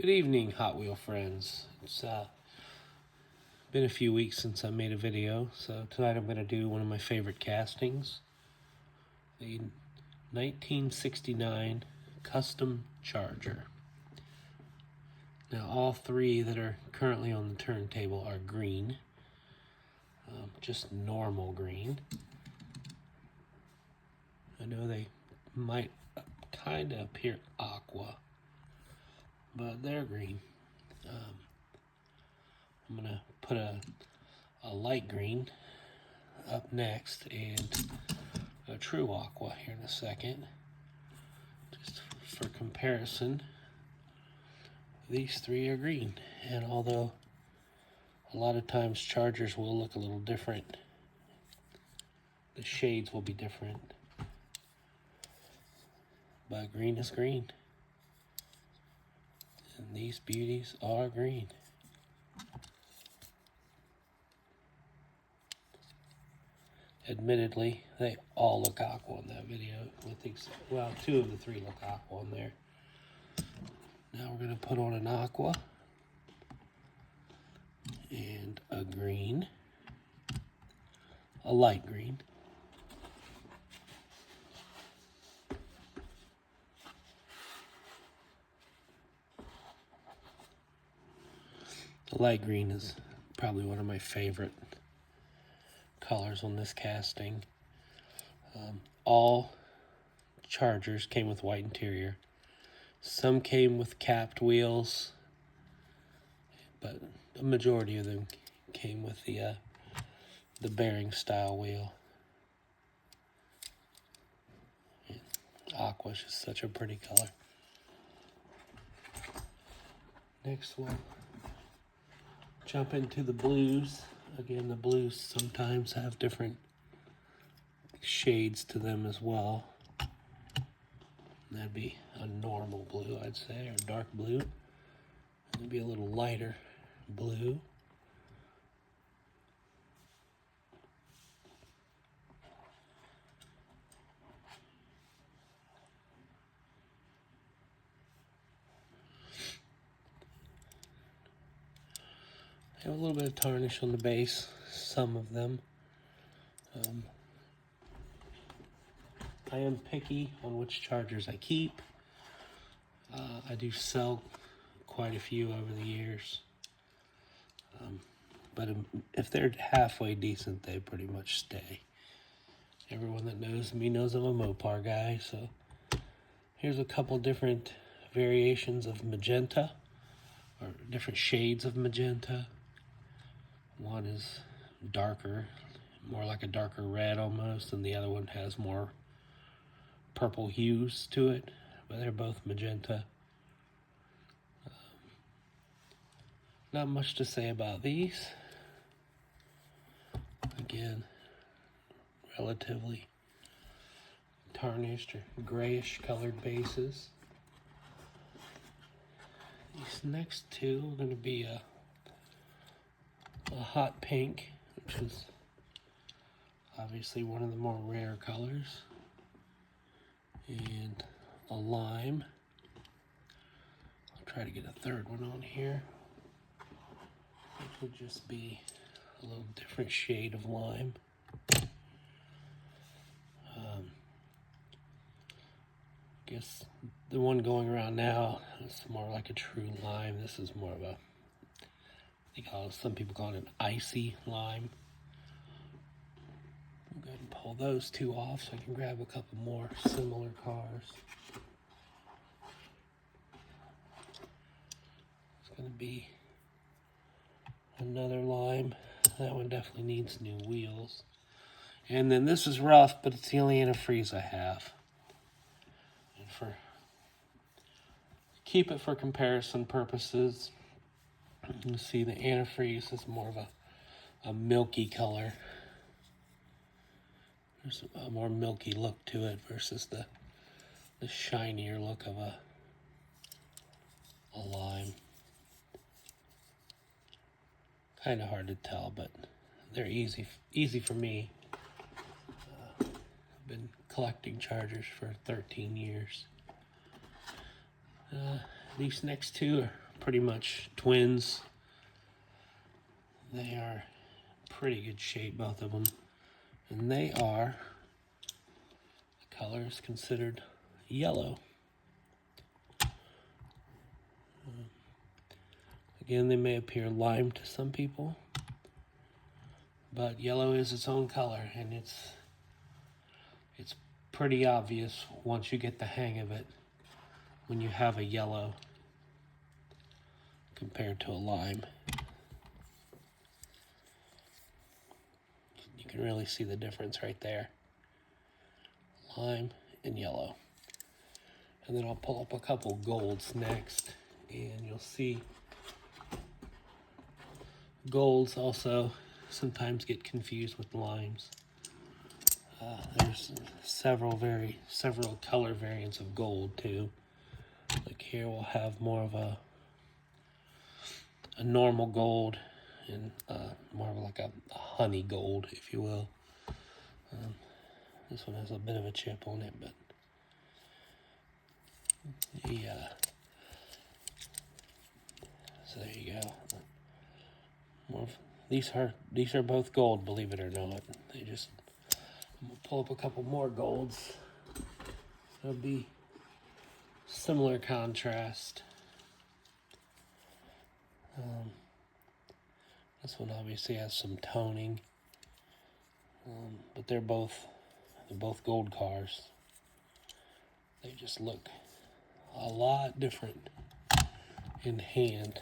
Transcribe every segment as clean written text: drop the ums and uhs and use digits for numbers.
Good evening, Hot Wheel friends. It's been a few weeks since I made a video, so tonight I'm going to do one of my favorite castings, the 1969 Custom Charger. Now all three that are currently on the turntable are green, just normal green. I know they might kind of appear aqua, but they're green. I'm gonna put a light green up next and a true aqua here in a second. Just for comparison, these three are green, and although a lot of times chargers will look a little different, the shades will be different, but green is green, and these beauties are green. Admittedly, they all look aqua in that video, well, two of the three look aqua in there. Now we're going to put on an aqua and a green, a light green, the light green is probably one of my favorite colors on this casting. All chargers came with white interior. Some came with capped wheels, but the majority of them came with the bearing style wheel. And aqua is just such a pretty color. Next we'll jump into the blues. Again, the blues sometimes have different shades to them as well. That'd be a normal blue, I'd say, or dark blue. It'd be a little lighter blue. Have a little bit of tarnish on the base, some of them. I am picky on which chargers I keep. I do sell quite a few over the years. But if they're halfway decent, they pretty much stay. Everyone that knows me knows I'm a Mopar guy, so here's a couple different variations of magenta, or different shades of magenta. One is darker, more like a darker red almost, and the other one has more purple hues to it, but they're both magenta. Not much to say about these. Again, relatively tarnished or grayish colored bases. These next two are going to be a hot pink, which is obviously one of the more rare colors, and a lime. I'll try to get a third one on here. It would just be a little different shade of lime. I guess the one going around now is more like a true lime. This is more of a, some people call it an icy lime. I'll go ahead and pull those two off so I can grab a couple more similar cars. It's going to be another lime. That one definitely needs new wheels. And then this is rough, but it's the only antifreeze I have. And keep it for comparison purposes. You can see the antifreeze is more of a milky color. There's a more milky look to it versus the shinier look of a lime. Kind of hard to tell, but they're easy for me. I've been collecting chargers for 13 years. These next two are pretty much twins. They are pretty good shape, both of them. And they are, the color is considered yellow. Again, they may appear lime to some people, but yellow is its own color, and it's pretty obvious once you get the hang of it when you have a yellow compared to a lime. You can really see the difference right there. Lime and yellow. And then I'll pull up a couple golds next, and you'll see golds also sometimes get confused with limes. There's several color variants of gold too. Like here we'll have more of a normal gold and more of like a honey gold, if you will. This one has a bit of a chip on it, but yeah. So there you go. These are both gold, believe it or not. I'm gonna pull up a couple more golds. It'll be similar contrast. This one obviously has some toning, but they're both gold cars. They just look a lot different in hand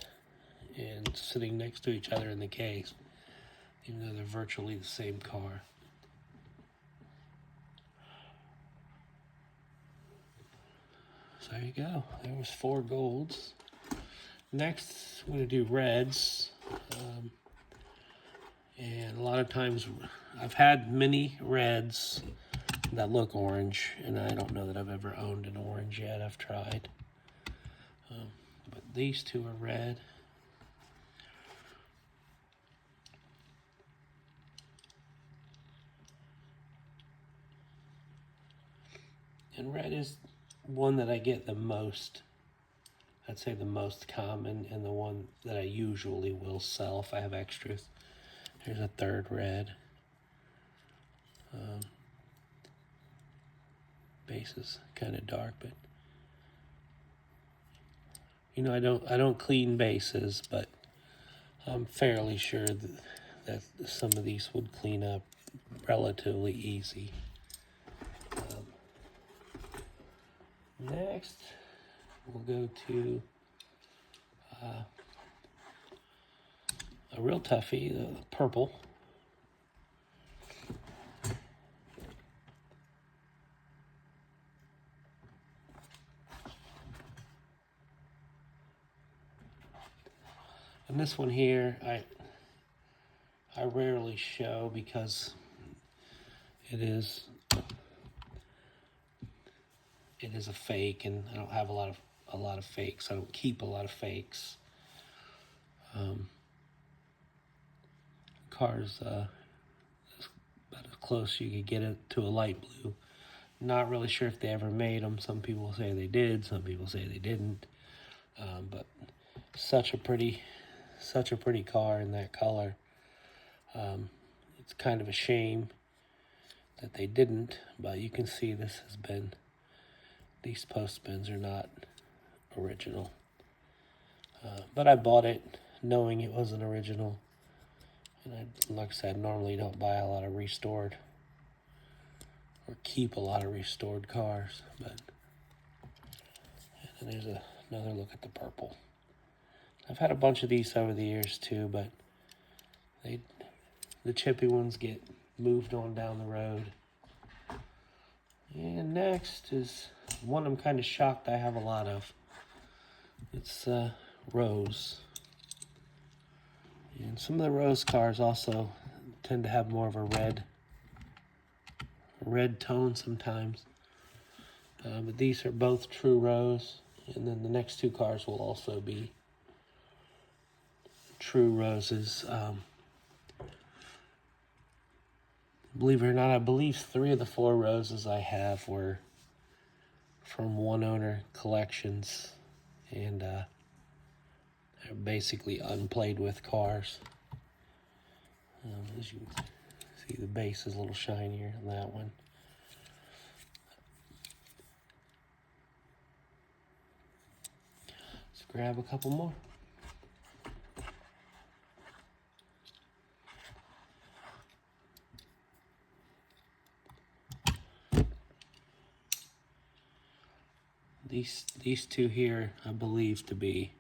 and sitting next to each other in the case, even though they're virtually the same car. So there you go. There was 4 golds. Next, I'm going to do reds. And a lot of times, I've had many reds that look orange, and I don't know that I've ever owned an orange yet. I've tried. But these two are red. And red is one that I get the most. I'd say the most common, and the one that I usually will sell if I have extras. Here's a third red. Base is kind of dark, but you know, I don't clean bases, but I'm fairly sure that some of these would clean up relatively easy. Next, we'll go to a real toughie, the purple. And this one here, I rarely show because it is a fake, and I don't have a lot of fakes. I don't keep a lot of fakes. Car's about as close as you could get it to a light blue. Not really sure if they ever made them. Some people say they did. Some people say they didn't. But such a pretty car in that color. It's kind of a shame that they didn't, but you can see these post bins are not original. But I bought it knowing it wasn't original. And like I said, normally don't buy a lot of restored or keep a lot of restored cars. But and there's another look at the purple. I've had a bunch of these over the years too, but the chippy ones get moved on down the road. And next is one I'm kind of shocked I have a lot of. It's rose. And some of the rose cars also tend to have more of a red tone sometimes. But these are both true rose. And then the next 2 cars will also be true roses. Believe it or not, I believe 3 of the 4 roses I have were from one owner collections. And They're basically unplayed with cars. As you can see, the base is a little shinier than that one. Let's grab a couple more. These two here, I believe to be.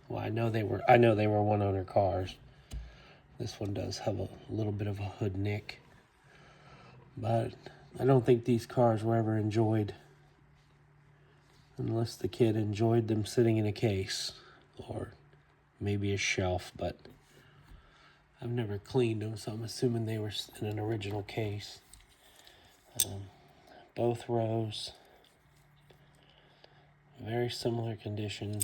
Well, I know they were one owner cars. This one does have a little bit of a hood nick, but I don't think these cars were ever enjoyed, unless the kid enjoyed them sitting in a case or maybe a shelf. But I've never cleaned them, so I'm assuming they were in an original case. Both rows, very similar condition.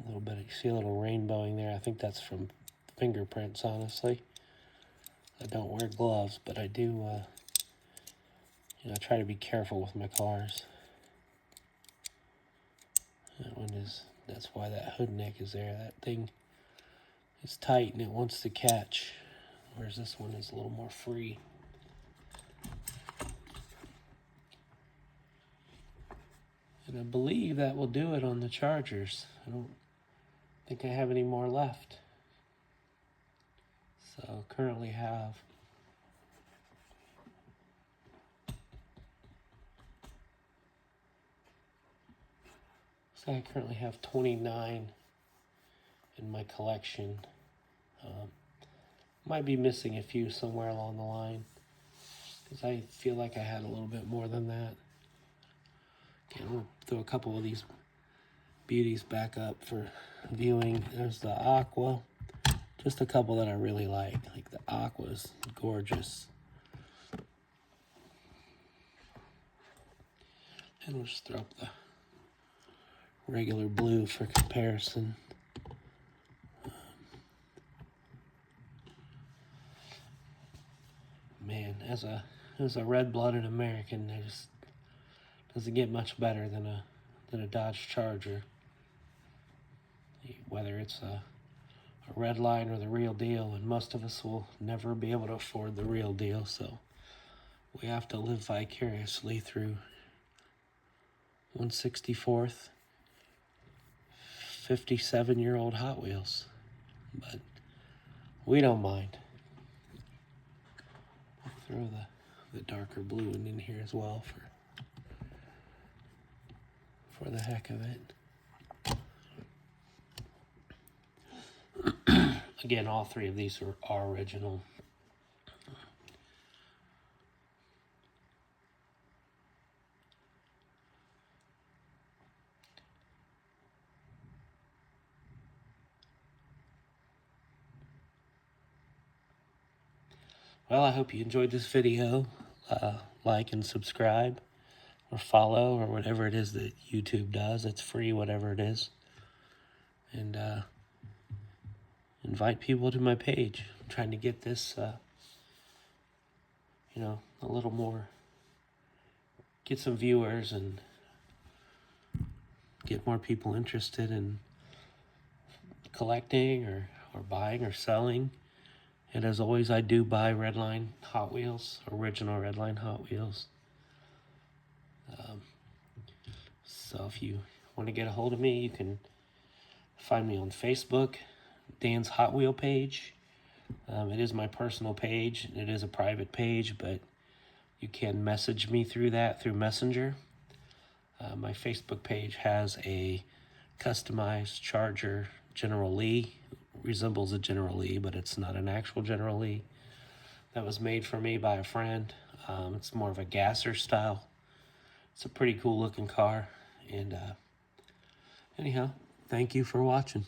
A little bit, you see a little rainbowing there. I think that's from fingerprints, honestly. I don't wear gloves, but I do, I try to be careful with my cars. That's why that hood neck is there. That thing is tight and it wants to catch, whereas this one is a little more free. And I believe that will do it on the Chargers. I don't think I have any more left. So currently have I currently have 29 in my collection. Might be missing a few somewhere along the line, because I feel like I had a little bit more than that. Okay, we'll throw a couple of these beauties back up for viewing. There's the Aqua. Just a couple that I really like the Aqua's gorgeous. And we'll just throw up the regular blue for comparison. Man, as a red-blooded American, it just doesn't get much better than a Dodge Charger. Whether it's a Redline or the real deal, and most of us will never be able to afford the real deal, so we have to live vicariously through 1/64th 57-year-old Hot Wheels, but we don't mind. I'll throw the darker blue one in here as well for the heck of it. Again, all three of these are original. Well, I hope you enjoyed this video. Like and subscribe or follow or whatever it is that YouTube does. It's free, whatever it is. And invite people to my page. I'm trying to get this, a little more, get some viewers and get more people interested in collecting or buying or selling. And as always, I do buy Redline Hot Wheels, original Redline Hot Wheels. So if you want to get a hold of me, you can find me on Facebook, Dan's Hot Wheel page. It is my personal page. It is a private page, but you can message me through Messenger. My Facebook page has a customized Charger General Lee. Resembles a General Lee, but it's not an actual General Lee. That was made for me by a friend. It's more of a gasser style. It's a pretty cool looking car. And anyhow, thank you for watching.